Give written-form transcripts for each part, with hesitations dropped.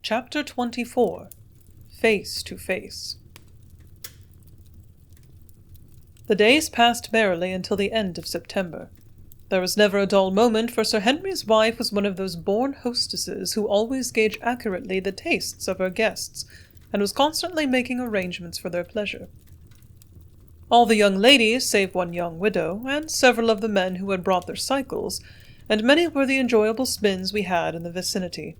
Chapter 24. Face to Face. The days passed merrily until the end of September. There was never a dull moment, for Sir Henry's wife was one of those born hostesses who always gauge accurately the tastes of her guests, and was constantly making arrangements for their pleasure. All the young ladies, save one young widow, and several of the men who had brought their cycles, and many were the enjoyable spins we had in the vicinity.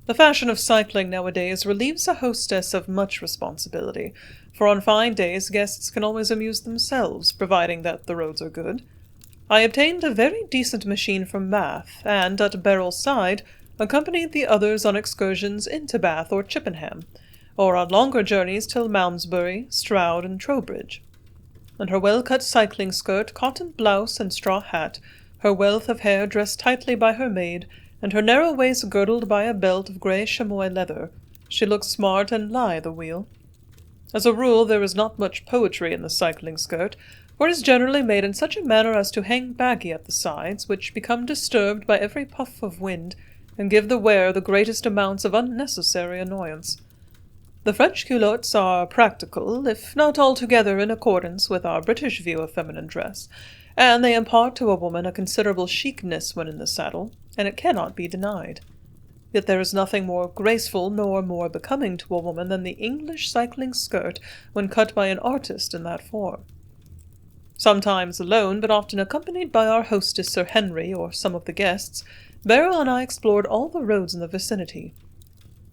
The fashion of cycling nowadays relieves a hostess of much responsibility, for on fine days guests can always amuse themselves, providing that the roads are good. I obtained a very decent machine from Bath, and, at Beryl's side, accompanied the others on excursions into Bath or Chippenham, or on longer journeys till Malmesbury, Stroud, and Trowbridge. In her well-cut cycling skirt, cotton blouse, and straw hat, her wealth of hair dressed tightly by her maid, and her narrow waist girdled by a belt of grey chamois leather, she looked smart and lithe a-wheel. As a rule, there is not much poetry in the cycling skirt, for it is generally made in such a manner as to hang baggy at the sides, which become disturbed by every puff of wind, and give the wearer the greatest amounts of unnecessary annoyance. The French culottes are practical, if not altogether in accordance with our British view of feminine dress, and they impart to a woman a considerable chicness when in the saddle, and it cannot be denied. Yet there is nothing more graceful nor more becoming to a woman than the English cycling skirt when cut by an artist in that form. Sometimes alone, but often accompanied by our hostess Sir Henry or some of the guests, Beryl and I explored all the roads in the vicinity.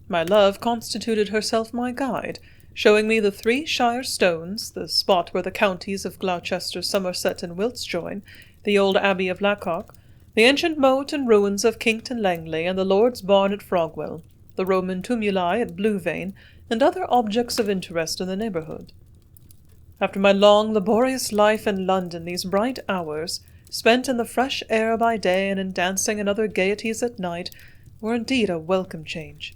My love constituted herself my guide, showing me the 3 Shire stones, the spot where the counties of Gloucester, Somerset, and Wilts join, the old Abbey of Lacock, the ancient moat and ruins of Kinkton Langley, and the Lord's Barn at Frogwell, the Roman tumuli at Bluevane, and other objects of interest in the neighbourhood. After my long, laborious life in London, these bright hours, spent in the fresh air by day and in dancing and other gaieties at night, were indeed a welcome change.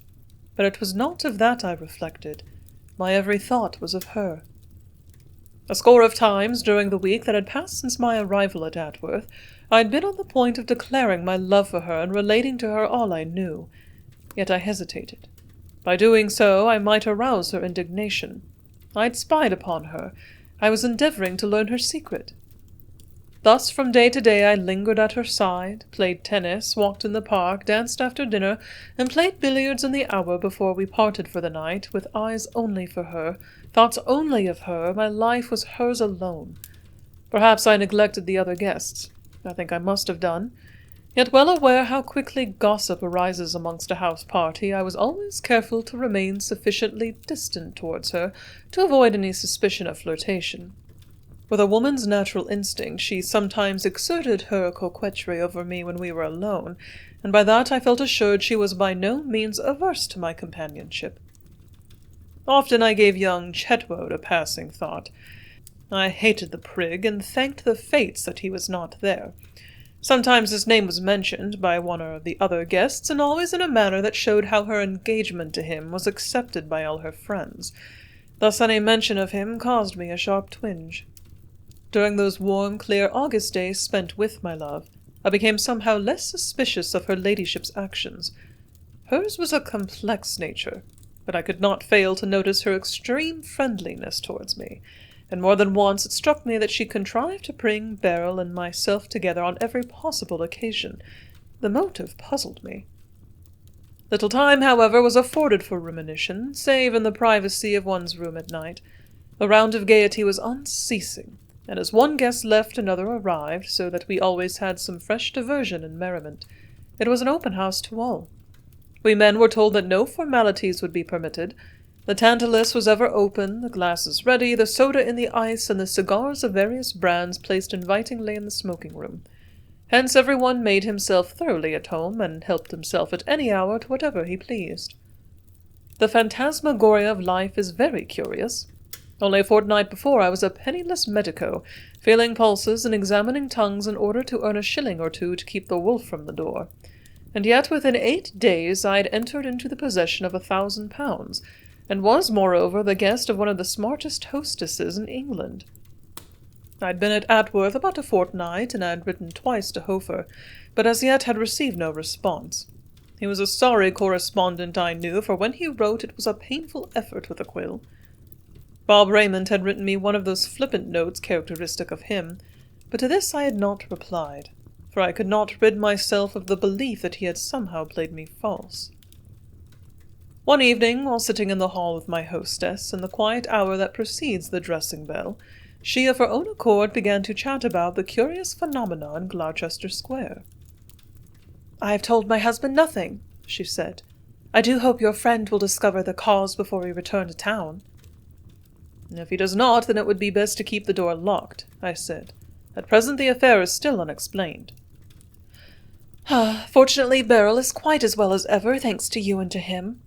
But it was not of that I reflected. My every thought was of her. A score of times during the week that had passed since my arrival at Atworth, I had been on the point of declaring my love for her and relating to her all I knew. Yet I hesitated. By doing so, I might arouse her indignation. I had spied upon her. I was endeavouring to learn her secret. Thus from day to day I lingered at her side, played tennis, walked in the park, danced after dinner, and played billiards in the hour before we parted for the night, with eyes only for her, thoughts only of her. My life was hers alone. Perhaps I neglected the other guests. I think I must have done. Yet well aware how quickly gossip arises amongst a house party, I was always careful to remain sufficiently distant towards her to avoid any suspicion of flirtation. With a woman's natural instinct, she sometimes exerted her coquetry over me when we were alone, and by that I felt assured she was by no means averse to my companionship. Often I gave young Chetwood a passing thought. I hated the prig, and thanked the fates that he was not there. Sometimes his name was mentioned by one or the other guests, and always in a manner that showed how her engagement to him was accepted by all her friends. Thus any mention of him caused me a sharp twinge. During those warm, clear August days spent with my love, I became somehow less suspicious of her ladyship's actions. Hers was a complex nature, but I could not fail to notice her extreme friendliness towards me, and more than once it struck me that she contrived to bring Beryl and myself together on every possible occasion. The motive puzzled me. Little time, however, was afforded for rumination, save in the privacy of one's room at night. The round of gaiety was unceasing, and as one guest left another arrived, so that we always had some fresh diversion and merriment. It was an open house to all. We men were told that no formalities would be permitted. The tantalus was ever open, the glasses ready, the soda in the ice, and the cigars of various brands placed invitingly in the smoking-room. Hence everyone made himself thoroughly at home, and helped himself at any hour to whatever he pleased. The phantasmagoria of life is very curious. Only a fortnight before I was a penniless medico, feeling pulses and examining tongues in order to earn a shilling or two to keep the wolf from the door. And yet within 8 days I had entered into the possession of £1,000, and was, moreover, the guest of one of the smartest hostesses in England. I had been at Atworth about a fortnight, and I had written twice to Hofer, but as yet had received no response. He was a sorry correspondent, I knew, for when he wrote it was a painful effort with a quill. Bob Raymond had written me one of those flippant notes characteristic of him, but to this I had not replied, for I could not rid myself of the belief that he had somehow played me false. One evening, while sitting in the hall with my hostess, in the quiet hour that precedes the dressing bell, she of her own accord began to chat about the curious phenomena in Gloucester Square. "I have told my husband nothing," she said. "I do hope your friend will discover the cause before we return to town." "If he does not, then it would be best to keep the door locked," I said. "At present the affair is still unexplained." Fortunately, Beryl is quite as well as ever, thanks to you and to him."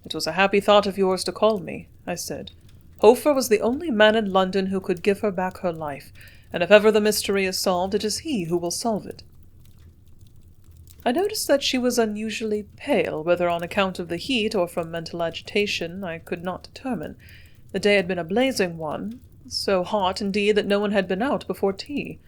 "It was a happy thought of yours to call me," I said. "Hofer was the only man in London who could give her back her life, and if ever the mystery is solved, it is he who will solve it." I noticed that she was unusually pale, whether on account of the heat or from mental agitation, I could not determine. The day had been a blazing one, so hot indeed that no one had been out before tea.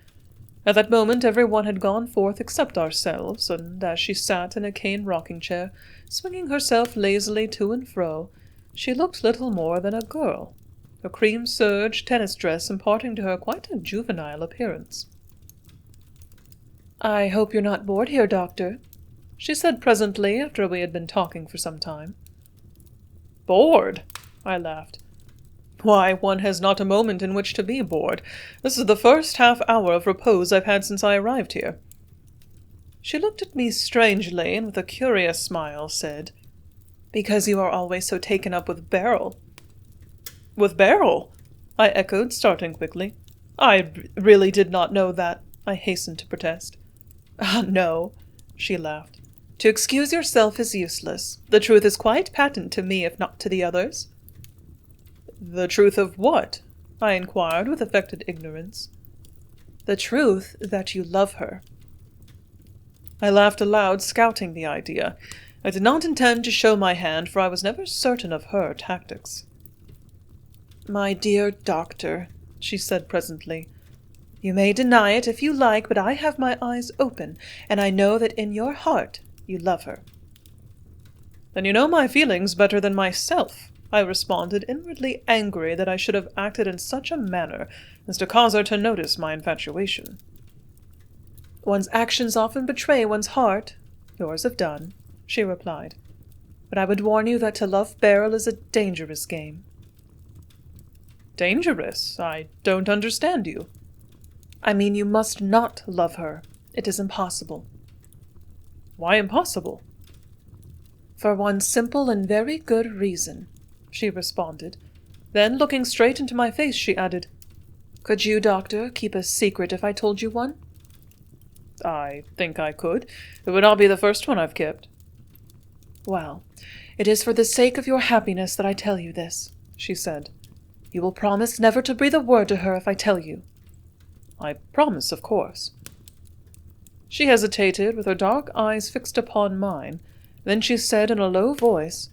At that moment every one had gone forth except ourselves, and as she sat in a cane rocking-chair, swinging herself lazily to and fro, she looked little more than a girl, her cream serge tennis dress imparting to her quite a juvenile appearance. "I hope you're not bored here, Doctor," she said presently, after we had been talking for some time. "Bored?" I laughed. "Why, one has not a moment in which to be bored. This is the first half-hour of repose I've had since I arrived here." She looked at me strangely, and with a curious smile said, "Because you are always so taken up with Beryl." "With Beryl?" I echoed, starting quickly. "I really did not know that," I hastened to protest. "Ah, no," she laughed. "To excuse yourself is useless. The truth is quite patent to me, if not to the others." "The truth of what?" I inquired with affected ignorance. "The truth that you love her." I laughed aloud, scouting the idea. I did not intend to show my hand, for I was never certain of her tactics. "My dear Doctor," she said presently, "you may deny it if you like, but I have my eyes open, and I know that in your heart you love her." "Then you know my feelings better than myself," I responded, inwardly angry that I should have acted in such a manner as to cause her to notice my infatuation. "One's actions often betray one's heart. Yours have done," she replied. "But I would warn you that to love Beryl is a dangerous game." "Dangerous? I don't understand you." "I mean you must not love her. It is impossible." "Why impossible?" "For one simple and very good reason," she responded. Then, looking straight into my face, she added, "Could you, Doctor, keep a secret if I told you one?" "I think I could. It would not be the first one I've kept." "Well, it is for the sake of your happiness that I tell you this," she said. "You will promise never to breathe a word to her if I tell you." "I promise, of course." She hesitated, with her dark eyes fixed upon mine. Then she said in a low voice,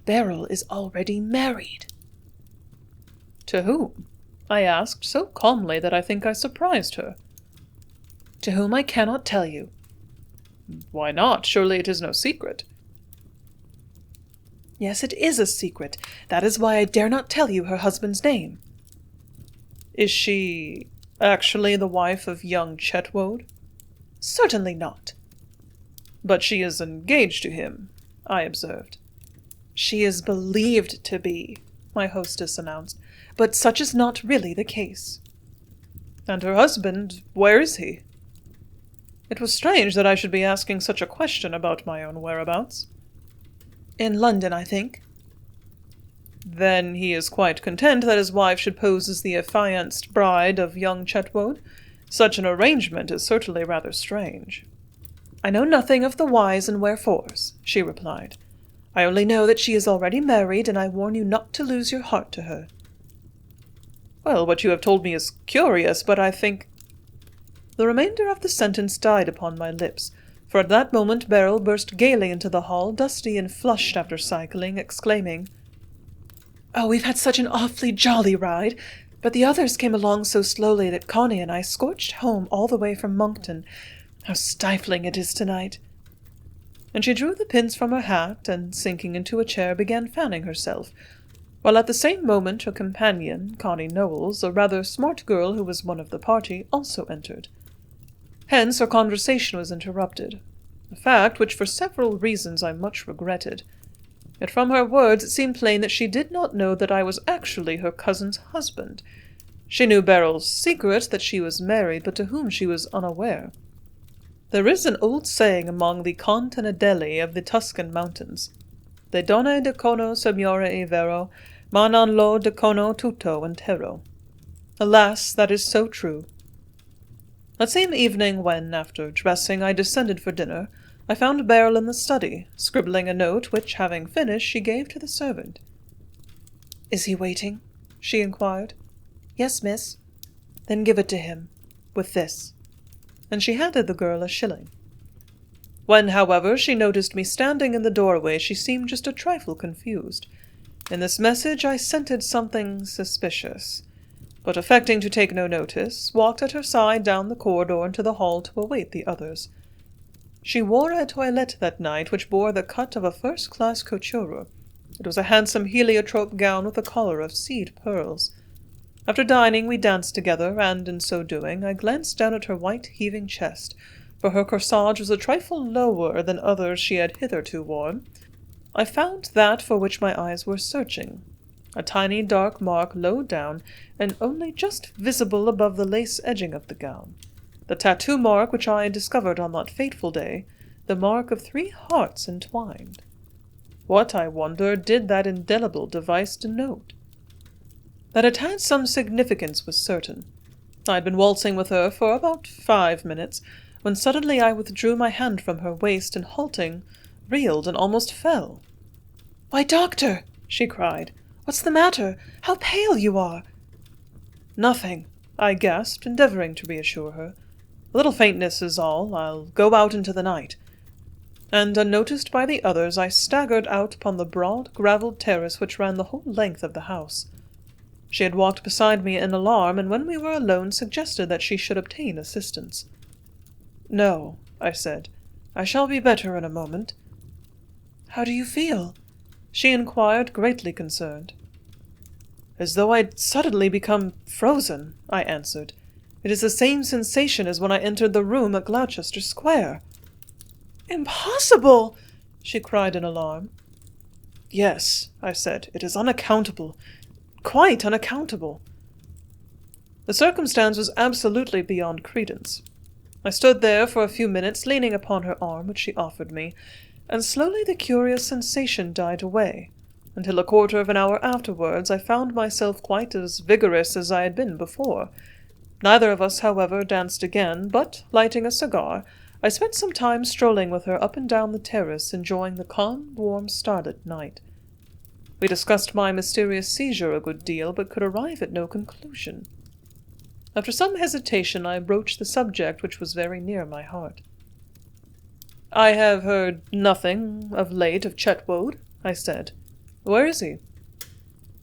"Beryl is already married." "To whom?" I asked, so calmly that I think I surprised her. "To whom I cannot tell you." "Why not? Surely it is no secret." "Yes, it is a secret. That is why I dare not tell you her husband's name." "Is she actually the wife of young Chetwoad?" "Certainly not." "But she is engaged to him," I observed. "She is believed to be," my hostess announced, "but such is not really the case." "And her husband, where is he?" It was strange that I should be asking such a question about my own whereabouts. "In London, I think." "Then he is quite content that his wife should pose as the affianced bride of young Chetwoad? Such an arrangement is certainly rather strange." "I know nothing of the whys and wherefores," she replied. "I only know that she is already married, and I warn you not to lose your heart to her." "Well, what you have told me is curious, but I think—" The remainder of the sentence died upon my lips, for at that moment Beryl burst gaily into the hall, dusty and flushed after cycling, exclaiming, "Oh, we've had such an awfully jolly ride, but the others came along so slowly that Connie and I scorched home all the way from Monkton. How stifling it is tonight." And she drew the pins from her hat, and, sinking into a chair, began fanning herself, while at the same moment her companion, Connie Knowles, a rather smart girl who was one of the party, also entered. Hence our conversation was interrupted, a fact which for several reasons I much regretted. Yet from her words it seemed plain that she did not know that I was actually her cousin's husband. She knew Beryl's secret, that she was married, but to whom she was unaware. There is an old saying among the Contadini of the Tuscan mountains, "De donne dicono signore e vero, ma non lo dicono tutto intero." Alas, that is so true. That same evening when, after dressing, I descended for dinner, I found Beryl in the study, scribbling a note which, having finished, she gave to the servant. "Is he waiting?" she inquired. "Yes, miss." "Then give it to him, with this." And she handed the girl a shilling. When, however, she noticed me standing in the doorway, she seemed just a trifle confused. In this message I scented something suspicious, but affecting to take no notice, walked at her side down the corridor into the hall to await the others. She wore a toilette that night which bore the cut of a first-class couture. It was a handsome heliotrope gown with a collar of seed pearls. After dining we danced together, and in so doing I glanced down at her white heaving chest, for her corsage was a trifle lower than others she had hitherto worn. I found that for which my eyes were searching, a tiny dark mark low down, and only just visible above the lace edging of the gown. The tattoo mark which I had discovered on that fateful day, the mark of 3 hearts entwined. What, I wonder, did that indelible device denote? That it had some significance was certain. I had been waltzing with her for about 5 minutes, when suddenly I withdrew my hand from her waist and, halting, reeled and almost fell. "Why, doctor!" she cried. "What's the matter? How pale you are!" "Nothing," I gasped, endeavouring to reassure her. "A little faintness is all. I'll go out into the night." And, unnoticed by the others, I staggered out upon the broad, gravelled terrace which ran the whole length of the house. She had walked beside me in alarm, and when we were alone suggested that she should obtain assistance. "No," I said. "I shall be better in a moment." "How do you feel?" she inquired, greatly concerned. "As though I'd suddenly become frozen," I answered. "It is the same sensation as when I entered the room at Gloucester Square." "Impossible!" she cried in alarm. "Yes," I said, "it is unaccountable, quite unaccountable." The circumstance was absolutely beyond credence. I stood there for a few minutes, leaning upon her arm which she offered me, and slowly the curious sensation died away, until a quarter of an hour afterwards I found myself quite as vigorous as I had been before. Neither of us, however, danced again, but, lighting a cigar, I spent some time strolling with her up and down the terrace, enjoying the calm, warm, starlit night. We discussed my mysterious seizure a good deal, but could arrive at no conclusion. After some hesitation, I broached the subject which was very near my heart. "I have heard nothing of late of Chetwood," I said. "Where is he?"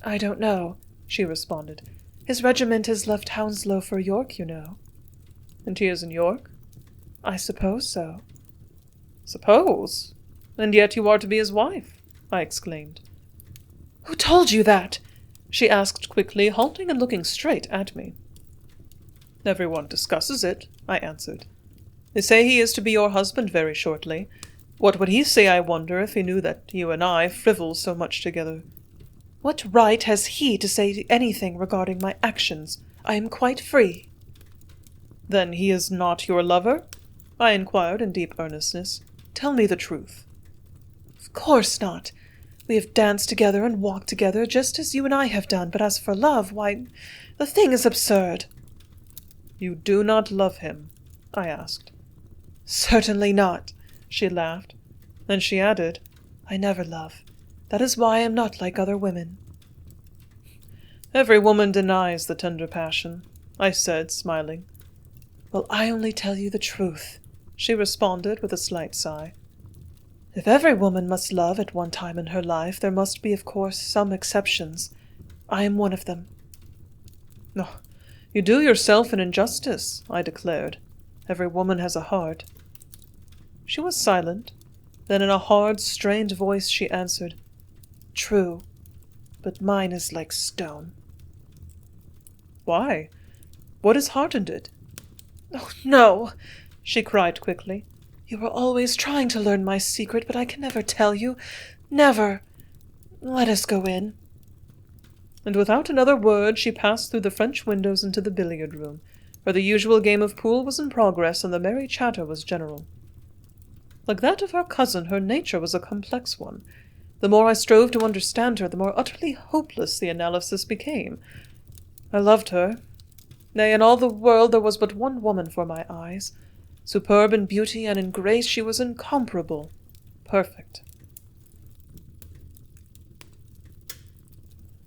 "I don't know," she responded. "His regiment has left Hounslow for York, you know." "And he is in York?" "I suppose so." "Suppose? And yet you are to be his wife," I exclaimed. "Who told you that?" she asked quickly, halting and looking straight at me. "Everyone discusses it," I answered. "They say he is to be your husband very shortly. What would he say, I wonder, if he knew that you and I frivol so much together?" "What right has he to say anything regarding my actions? I am quite free." "Then he is not your lover?" I inquired in deep earnestness. "Tell me the truth." "Of course not. We have danced together and walked together, just as you and I have done, but as for love, why, the thing is absurd." "You do not love him?" I asked. "Certainly not," she laughed. Then she added, "I never love. That is why I am not like other women." "Every woman denies the tender passion," I said, smiling. "Well, I only tell you the truth," she responded with a slight sigh. "If every woman must love at one time in her life, there must be, of course, some exceptions. I am one of them." "No, you do yourself an injustice," I declared. "Every woman has a heart." She was silent, Then in a hard, strained voice she answered, "True, but mine is like stone." "Why? What has hardened it?" "Oh, no!" she cried quickly. "You are always trying to learn my secret, but I can never tell you. Never! Let us go in." And without another word she passed through the French windows into the billiard room, where the usual game of pool was in progress and the merry chatter was general. Like that of her cousin, her nature was a complex one. The more I strove to understand her, the more utterly hopeless the analysis became. I loved her. Nay, in all the world there was but one woman for my eyes. Superb in beauty and in grace, she was incomparable, perfect.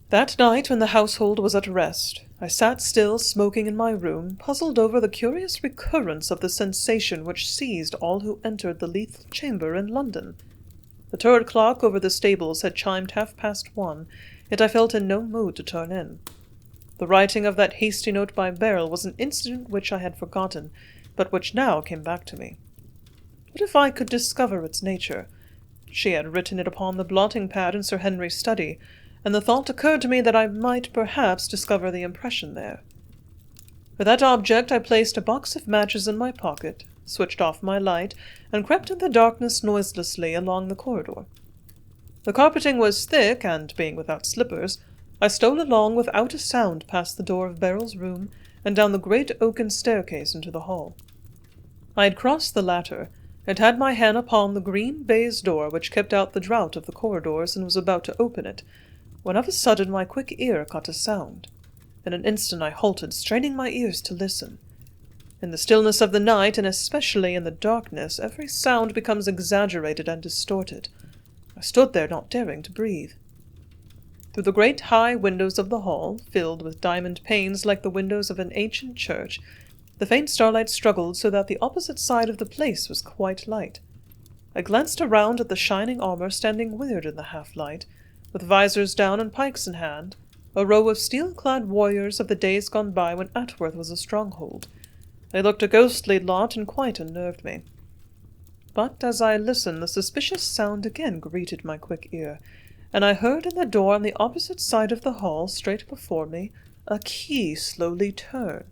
That night, when the household was at rest, I sat still, smoking in my room, puzzled over the curious recurrence of the sensation which seized all who entered the lethal chamber in London. The turret clock over the stables had chimed 1:30, yet I felt in no mood to turn in. The writing of that hasty note by Beryl was an incident which I had forgotten, but which now came back to me. What if I could discover its nature? She had written it upon the blotting-pad in Sir Henry's study, and the thought occurred to me that I might perhaps discover the impression there. For that object I placed a box of matches in my pocket, switched off my light, and crept in the darkness noiselessly along the corridor. The carpeting was thick, and, being without slippers, I stole along without a sound past the door of Beryl's room and down the great oaken staircase into the hall. I had crossed the latter, and had my hand upon the green baize door which kept out the draught of the corridors, and was about to open it, when of a sudden my quick ear caught a sound. In an instant I halted, straining my ears to listen. In the stillness of the night, and especially in the darkness, every sound becomes exaggerated and distorted. I stood there, not daring to breathe. Through the great high windows of the hall, filled with diamond panes like the windows of an ancient church, the faint starlight struggled so that the opposite side of the place was quite light. I glanced around at the shining armor standing weird in the half-light, with visors down and pikes in hand, a row of steel-clad warriors of the days gone by when Atworth was a stronghold. They looked a ghostly lot and quite unnerved me. But as I listened, the suspicious sound again greeted my quick ear, and I heard in the door on the opposite side of the hall, straight before me, a key slowly turn.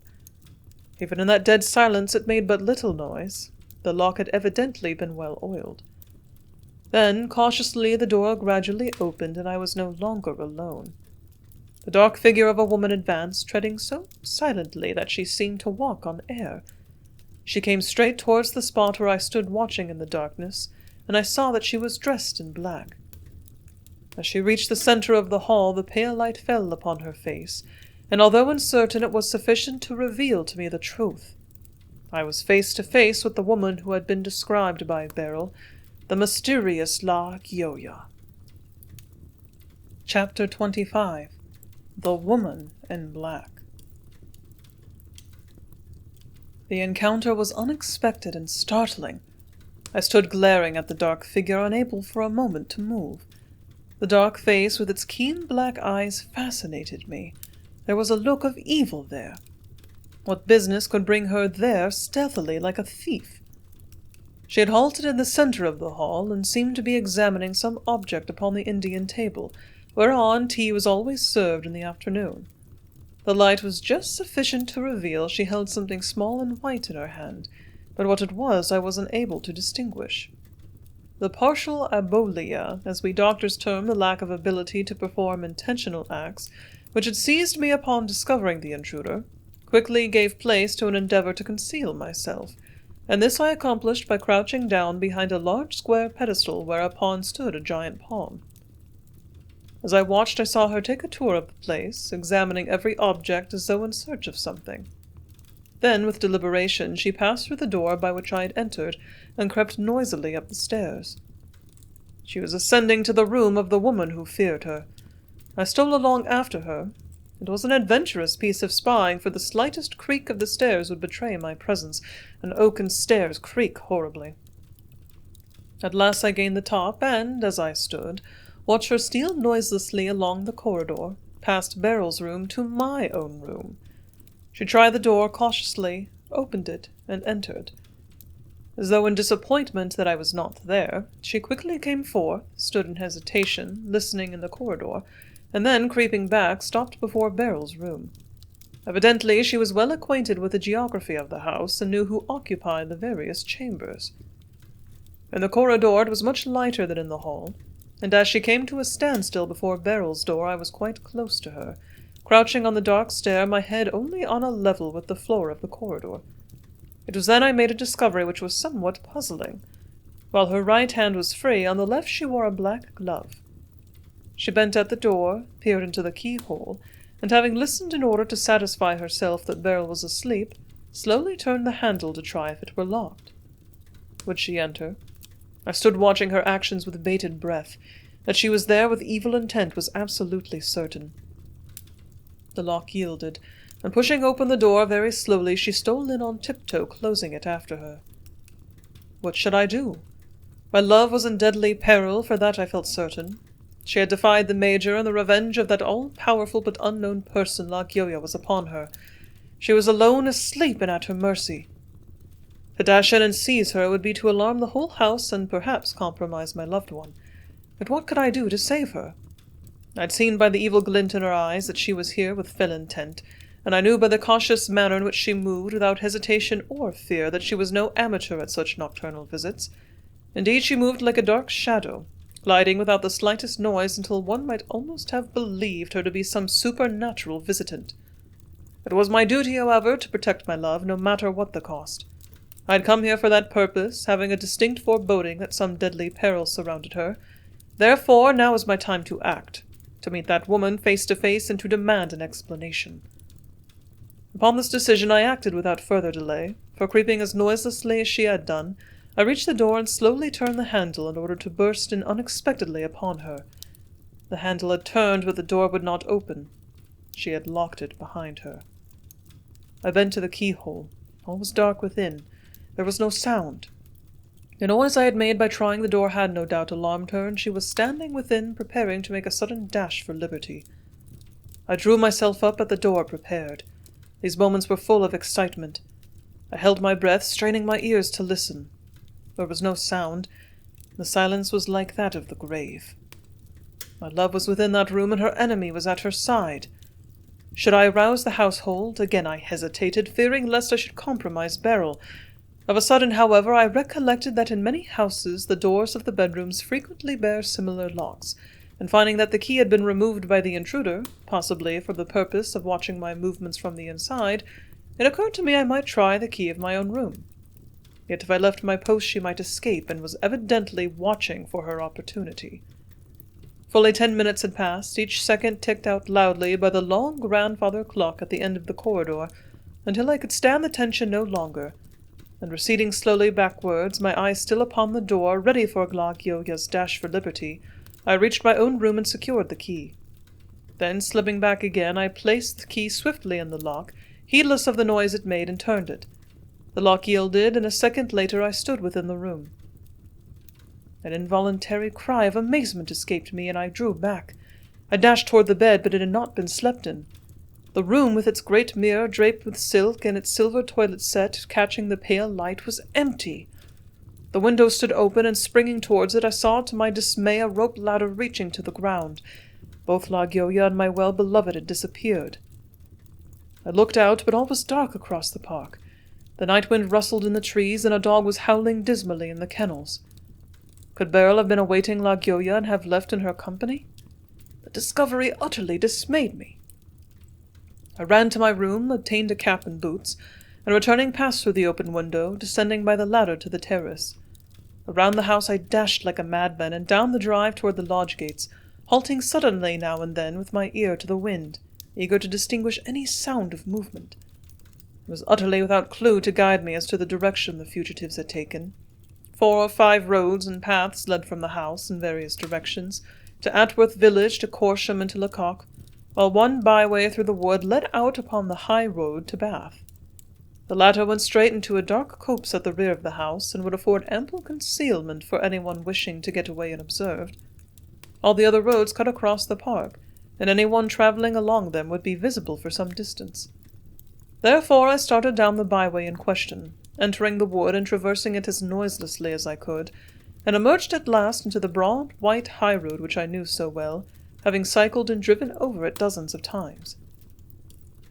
Even in that dead silence it made but little noise. The lock had evidently been well oiled. Then, cautiously, the door gradually opened, and I was no longer alone. The dark figure of a woman advanced, treading so silently that she seemed to walk on air. She came straight towards the spot where I stood watching in the darkness, and I saw that she was dressed in black. As she reached the center of the hall, the pale light fell upon her face, and although uncertain, it was sufficient to reveal to me the truth. I was face to face with the woman who had been described by Beryl, the mysterious La Gioia. Chapter 25. The Woman in Black. The encounter was unexpected and startling. I stood glaring at the dark figure, unable for a moment to move. The dark face with its keen black eyes fascinated me. There was a look of evil there. What business could bring her there stealthily like a thief? She had halted in the center of the hall, and seemed to be examining some object upon the Indian table, whereon tea was always served in the afternoon. The light was just sufficient to reveal she held something small and white in her hand, but what it was I was unable to distinguish. The partial abolia, as we doctors term the lack of ability to perform intentional acts, which had seized me upon discovering the intruder, quickly gave place to an endeavor to conceal myself, and this I accomplished by crouching down behind a large square pedestal whereupon stood a giant palm. As I watched, I saw her take a tour of the place, examining every object as though in search of something. Then, with deliberation, she passed through the door by which I had entered, and crept noisily up the stairs. She was ascending to the room of the woman who feared her. I stole along after her. It was an adventurous piece of spying, for the slightest creak of the stairs would betray my presence, and oaken stairs creak horribly. At last I gained the top, and, as I stood, watched her steal noiselessly along the corridor, past Beryl's room to my own room. She tried the door cautiously, opened it, and entered. As though in disappointment that I was not there, she quickly came forth, stood in hesitation, listening in the corridor, and then, creeping back, stopped before Beryl's room. Evidently she was well acquainted with the geography of the house, and knew who occupied the various chambers. In the corridor it was much lighter than in the hall, and as she came to a standstill before Beryl's door I was quite close to her, crouching on the dark stair, my head only on a level with the floor of the corridor. It was then I made a discovery which was somewhat puzzling. While her right hand was free, on the left she wore a black glove. She bent at the door, peered into the keyhole, and having listened in order to satisfy herself that Beryl was asleep, slowly turned the handle to try if it were locked. Would she enter? I stood watching her actions with bated breath. That she was there with evil intent was absolutely certain. The lock yielded, and pushing open the door very slowly, she stole in on tiptoe, closing it after her. What should I do? My love was in deadly peril, for that I felt certain. She had defied the Major, and the revenge of that all-powerful but unknown person, La Gioia, was upon her. She was alone, asleep, and at her mercy. To dash in and seize her would be to alarm the whole house and perhaps compromise my loved one. But what could I do to save her? I'd seen by the evil glint in her eyes that she was here with fell intent, and I knew by the cautious manner in which she moved, without hesitation or fear, that she was no amateur at such nocturnal visits. Indeed, she moved like a dark shadow, gliding without the slightest noise until one might almost have believed her to be some supernatural visitant. It was my duty, however, to protect my love, no matter what the cost. I had come here for that purpose, having a distinct foreboding that some deadly peril surrounded her. Therefore, now is my time to act, to meet that woman face to face and to demand an explanation. Upon this decision I acted without further delay, for creeping as noiselessly as she had done, I reached the door and slowly turned the handle in order to burst in unexpectedly upon her. The handle had turned, but the door would not open. She had locked it behind her. I bent to the keyhole. All was dark within. There was no sound. The noise I had made by trying the door had no doubt alarmed her, and she was standing within, preparing to make a sudden dash for liberty. I drew myself up at the door, prepared. These moments were full of excitement. I held my breath, straining my ears to listen. There was no sound. The silence was like that of the grave. My love was within that room, and her enemy was at her side. Should I arouse the household? Again I hesitated, fearing lest I should compromise Beryl. Of a sudden, however, I recollected that in many houses the doors of the bedrooms frequently bear similar locks, and finding that the key had been removed by the intruder, possibly for the purpose of watching my movements from the inside, it occurred to me I might try the key of my own room. Yet if I left my post she might escape, and was evidently watching for her opportunity. Fully 10 minutes had passed, each second ticked out loudly by the long grandfather clock at the end of the corridor, until I could stand the tension no longer, and receding slowly backwards, my eyes still upon the door, ready for La Gioia's dash for liberty, I reached my own room and secured the key. Then, slipping back again, I placed the key swiftly in the lock, heedless of the noise it made, and turned it. The lock yielded, and a second later I stood within the room. An involuntary cry of amazement escaped me, and I drew back. I dashed toward the bed, but it had not been slept in. The room, with its great mirror draped with silk and its silver toilet set catching the pale light, was empty. The window stood open, and springing towards it, I saw to my dismay a rope ladder reaching to the ground. Both La Gioia and my well-beloved had disappeared. I looked out, but all was dark across the park. The night wind rustled in the trees, and a dog was howling dismally in the kennels. Could Beryl have been awaiting La Gioia and have left in her company? The discovery utterly dismayed me. I ran to my room, obtained a cap and boots, and returning passed through the open window, descending by the ladder to the terrace. Around the house I dashed like a madman, and down the drive toward the lodge gates, halting suddenly now and then with my ear to the wind, eager to distinguish any sound of movement. I was utterly without clue to guide me as to the direction the fugitives had taken. 4 or 5 roads and paths led from the house in various directions, to Atworth village, to Corsham, and to Lecoq, while one byway through the wood led out upon the high road to Bath. The latter went straight into a dark copse at the rear of the house, and would afford ample concealment for anyone wishing to get away unobserved. All the other roads cut across the park, and anyone travelling along them would be visible for some distance. Therefore I started down the byway in question, entering the wood and traversing it as noiselessly as I could, and emerged at last into the broad, white high-road which I knew so well, having cycled and driven over it dozens of times.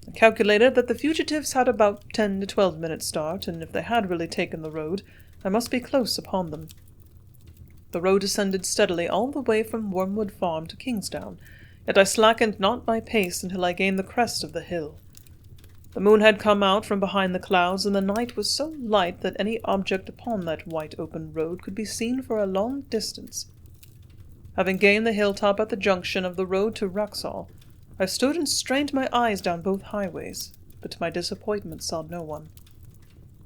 I calculated that the fugitives had about 10 to 12 minutes' start, and if they had really taken the road, I must be close upon them. The road ascended steadily all the way from Wormwood Farm to Kingsdown, yet I slackened not my pace until I gained the crest of the hill. The moon had come out from behind the clouds, and the night was so light that any object upon that white open road could be seen for a long distance. Having gained the hilltop at the junction of the road to Wraxall, I stood and strained my eyes down both highways, but to my disappointment saw no one.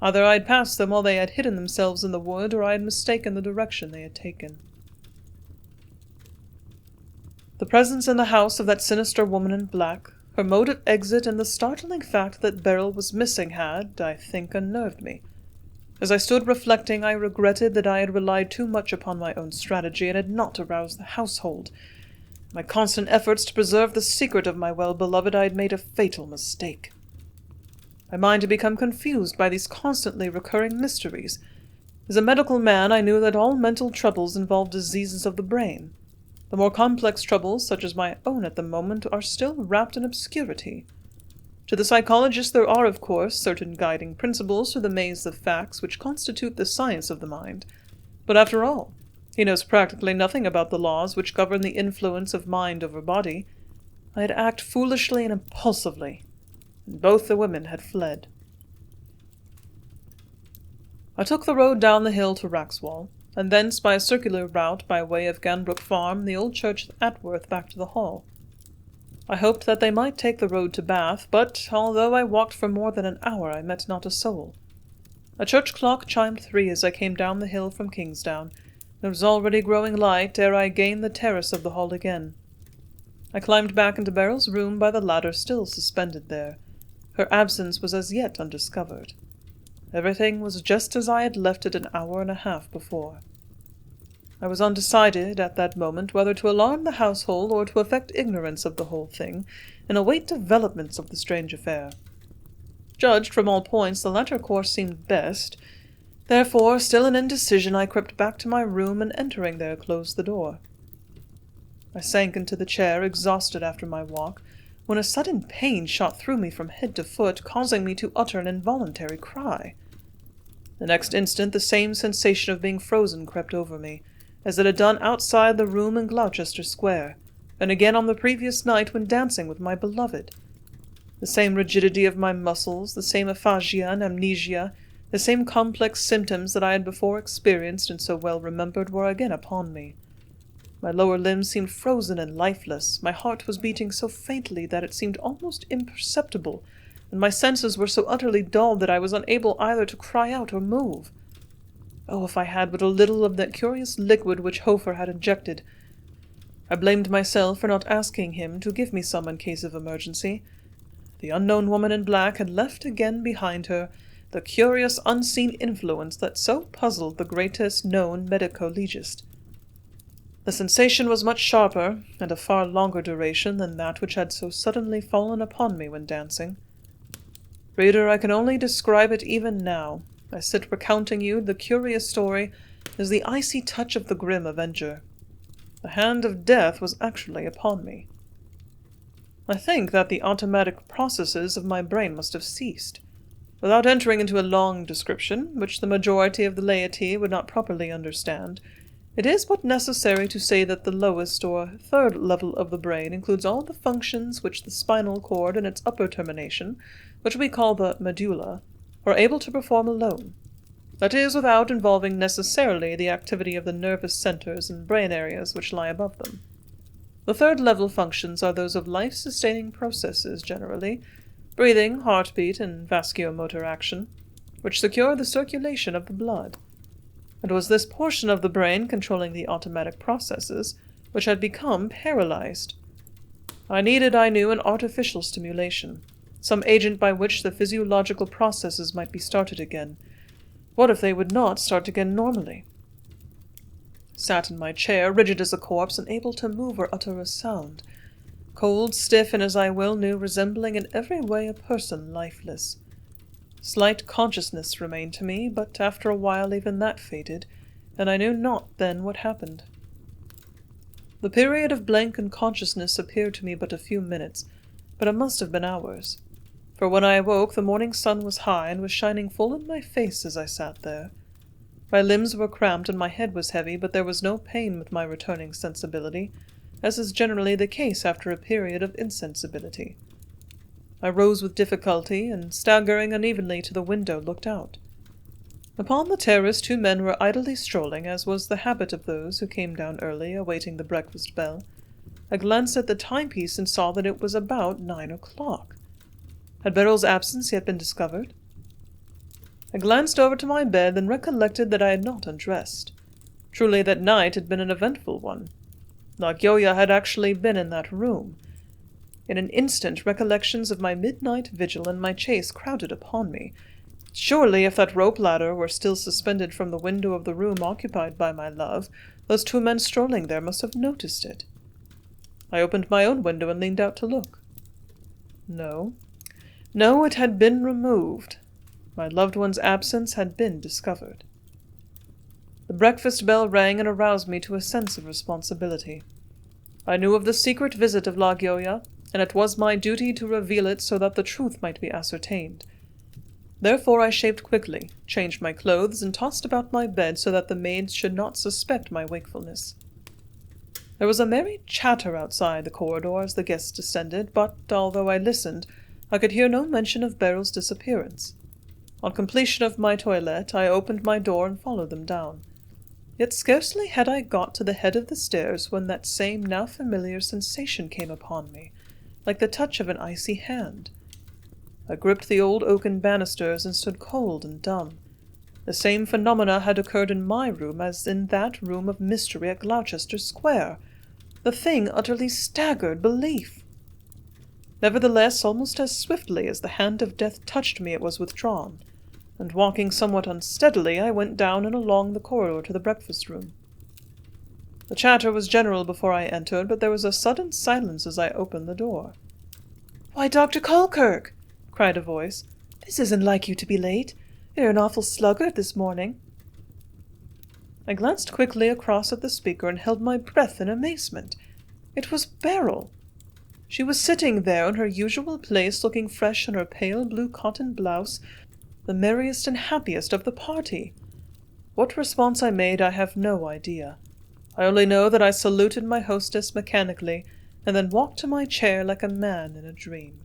Either I had passed them while they had hidden themselves in the wood, or I had mistaken the direction they had taken. The presence in the house of that sinister woman in black, her mode of exit, and the startling fact that Beryl was missing had, I think, unnerved me. As I stood reflecting, I regretted that I had relied too much upon my own strategy and had not aroused the household. In my constant efforts to preserve the secret of my well-beloved, I had made a fatal mistake. My mind had become confused by these constantly recurring mysteries. As a medical man, I knew that all mental troubles involve diseases of the brain. The more complex troubles, such as my own at the moment, are still wrapped in obscurity. To the psychologist there are, of course, certain guiding principles through the maze of facts which constitute the science of the mind. But after all, he knows practically nothing about the laws which govern the influence of mind over body. I had acted foolishly and impulsively, and both the women had fled. I took the road down the hill to Wraxall, and thence by a circular route by way of Ganbrook Farm, the old church at Atworth, back to the Hall. I hoped that they might take the road to Bath, but although I walked for more than an hour, I met not a soul. A church clock chimed 3 as I came down the hill from Kingsdown. It was already growing light ere I gained the terrace of the Hall again. I climbed back into Beryl's room by the ladder still suspended there. Her absence was as yet undiscovered. Everything was just as I had left it an hour and a half before. I was undecided at that moment whether to alarm the household or to affect ignorance of the whole thing, and await developments of the strange affair. Judged from all points, the latter course seemed best. Therefore, still in indecision, I crept back to my room, and entering there, closed the door. I sank into the chair, exhausted after my walk, when a sudden pain shot through me from head to foot, causing me to utter an involuntary cry. The next instant the same sensation of being frozen crept over me, as it had done outside the room in Gloucester Square, and again on the previous night when dancing with my beloved. The same rigidity of my muscles, the same aphasia and amnesia, the same complex symptoms that I had before experienced and so well remembered were again upon me. My lower limbs seemed frozen and lifeless, my heart was beating so faintly that it seemed almost imperceptible, and my senses were so utterly dulled that I was unable either to cry out or move. Oh, if I had but a little of that curious liquid which Hofer had injected! I blamed myself for not asking him to give me some in case of emergency. The unknown woman in black had left again behind her the curious unseen influence that so puzzled the greatest known medico-legist. The sensation was much sharper, and of far longer duration than that which had so suddenly fallen upon me when dancing. Reader, I can only describe it even now. I sit recounting you the curious story as the icy touch of the grim avenger. The hand of death was actually upon me. I think that the automatic processes of my brain must have ceased. Without entering into a long description, which the majority of the laity would not properly understand, it is but necessary to say that the lowest or third level of the brain includes all the functions which the spinal cord and its upper termination, which we call the medulla, are able to perform alone. That is, without involving necessarily the activity of the nervous centers and brain areas which lie above them. The third level functions are those of life-sustaining processes generally, breathing, heartbeat, and vasculomotor action, which secure the circulation of the blood. It was this portion of the brain controlling the automatic processes which had become paralyzed. I needed, I knew, an artificial stimulation, some agent by which the physiological processes might be started again. What if they would not start again normally? Sat in my chair, rigid as a corpse, unable to move or utter a sound, cold, stiff, and as I well knew, resembling in every way a person lifeless. Slight consciousness remained to me, but after a while even that faded, and I knew not then what happened. The period of blank unconsciousness appeared to me but a few minutes, but it must have been hours, for when I awoke the morning sun was high and was shining full in my face as I sat there. My limbs were cramped and my head was heavy, but there was no pain with my returning sensibility, as is generally the case after a period of insensibility. I rose with difficulty, and staggering unevenly to the window, looked out. Upon the terrace 2 men were idly strolling, as was the habit of those who came down early, awaiting the breakfast bell. I glanced at the timepiece and saw that it was about 9 o'clock. Had Beryl's absence yet been discovered? I glanced over to my bed, and recollected that I had not undressed. Truly that night had been an eventful one. Lagyoya had actually been in that room. In an instant, recollections of my midnight vigil and my chase crowded upon me. Surely, if that rope ladder were still suspended from the window of the room occupied by my love, those 2 men strolling there must have noticed it. I opened my own window and leaned out to look. No, it had been removed. My loved one's absence had been discovered. The breakfast bell rang and aroused me to a sense of responsibility. I knew of the secret visit of Lagyoya, and it was my duty to reveal it so that the truth might be ascertained. Therefore I shaved quickly, changed my clothes, and tossed about my bed so that the maids should not suspect my wakefulness. There was a merry chatter outside the corridor as the guests descended, but, although I listened, I could hear no mention of Beryl's disappearance. On completion of my toilette, I opened my door and followed them down. Yet scarcely had I got to the head of the stairs when that same now familiar sensation came upon me, like the touch of an icy hand. I gripped the old oaken banisters and stood cold and dumb. The same phenomena had occurred in my room as in that room of mystery at Gloucester Square. The thing utterly staggered belief. Nevertheless, almost as swiftly as the hand of death touched me, it was withdrawn, and walking somewhat unsteadily, I went down and along the corridor to the breakfast-room. The chatter was general before I entered, but there was a sudden silence as I opened the door. "Why, Dr. Colkirk!" cried a voice. "This isn't like you to be late. You're an awful sluggard this morning." I glanced quickly across at the speaker and held my breath in amazement. It was Beryl. She was sitting there in her usual place, looking fresh in her pale blue cotton blouse, the merriest and happiest of the party. What response I made I have no idea. I only know that I saluted my hostess mechanically, and then walked to my chair like a man in a dream.